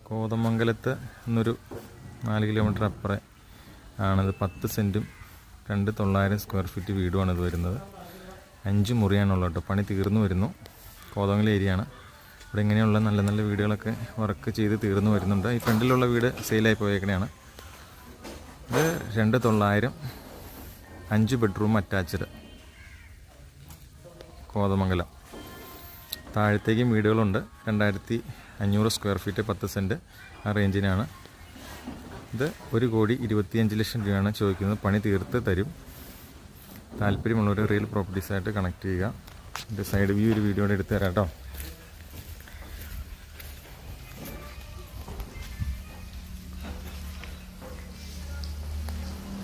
കോതമംഗലത്ത് നിന്നൊരു 4 കിലോമീറ്റർ അപ്പുറം ആണിത്. 10 സെൻറ്റും 2,900 സ്ക്വയർ ഫീറ്റ് വീടുമാണ് ഇത് വരുന്നത്. 5 മുറിയാണുള്ളത് കേട്ടോ. പണി തീർന്നു വരുന്നു. കോതമംഗലം ഏരിയയാണ്. ഇവിടെ ഇങ്ങനെയുള്ള നല്ല നല്ല വീടുകളൊക്കെ വർക്ക് ചെയ്ത് തീർന്നു വരുന്നുണ്ട്. ഈ ഫ്രണ്ടിലുള്ള വീട് സെയിലായി പോയേക്കണെയാണ്. ഇത് 2,900 5 ബെഡ്റൂം അറ്റാച്ച്ഡ് കോതമംഗലം. താഴത്തേക്കും വീടുകളുണ്ട്. 2,500 സ്ക്വയർ ഫീറ്റ് 10 സെൻറ്റ് ആ റേഞ്ചിനാണ്. ഇത് 1,25,00,000 രൂപയാണ് ചോദിക്കുന്നത്. പണി തീർത്ത് തരും. താല്പര്യമുള്ളവർ റിയൽ പ്രോപ്പർട്ടീസായിട്ട് കണക്ട് ചെയ്യുക. ഇതിൻ്റെ സൈഡ് വ്യൂ ഒരു വീഡിയോയുടെ എടുത്ത് തരാം കേട്ടോ.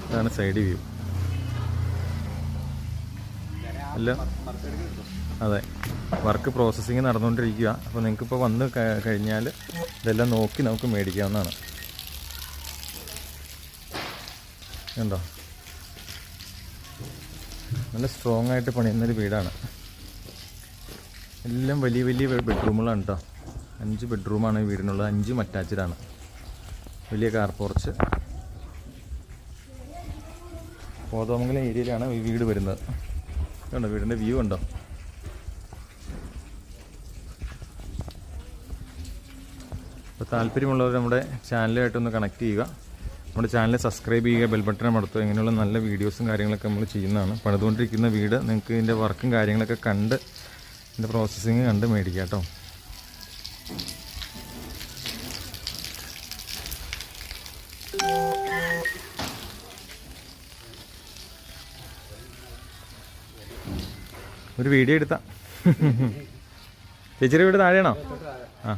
ഇതാണ് സൈഡ് വ്യൂ. എല്ലാം അതെ, വർക്ക് പ്രോസസ്സിങ് നടന്നുകൊണ്ടിരിക്കുക. അപ്പോൾ നിങ്ങൾക്കിപ്പോൾ വന്ന് കഴിഞ്ഞാൽ ഇതെല്ലാം നോക്കി നമുക്ക് മേടിക്കാവുന്നതാണ്. ഉണ്ടോ, നല്ല സ്ട്രോങ് ആയിട്ട് പണിയുന്നൊരു വീടാണ്. എല്ലാം വലിയ വലിയ ബെഡ്റൂമുകളാണ് കേട്ടോ. 5 ബെഡ്റൂമാണ് ഈ വീടിനുള്ളത്. 5 അറ്റാച്ച്ഡാണ്. വലിയ കാർ പോർച്ച്. കോതമംഗലം ഏരിയയിലാണ് ഈ വീട് വരുന്നത്. കണ്ടോ വീടിൻ്റെ വ്യൂ ഉണ്ടോ? അപ്പോൾ താല്പര്യമുള്ളവർ നമ്മുടെ ചാനലുമായിട്ടൊന്ന് കണക്ട് ചെയ്യുക. നമ്മുടെ ചാനൽ സബ്സ്ക്രൈബ് ചെയ്യുക, ബെൽ ബട്ടൺ അമർത്തുക. ഇങ്ങനെയുള്ള നല്ല വീഡിയോസും കാര്യങ്ങളൊക്കെ നമ്മൾ ചെയ്യുന്നതാണ്. പണിതുകൊണ്ടിരിക്കുന്ന വീട് നിങ്ങൾക്ക് ഇതിൻ്റെ വർക്കും കാര്യങ്ങളൊക്കെ കണ്ട് ഇതിൻ്റെ പ്രോസസ്സിങ് കണ്ട് മേടിക്കാം കേട്ടോ. ഒരു വീഡിയോ എടുത്താ ചേച്ചിയുടെ വീട് താഴെയാണോ? ആ,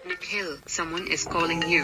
Nikhil, someone is calling you.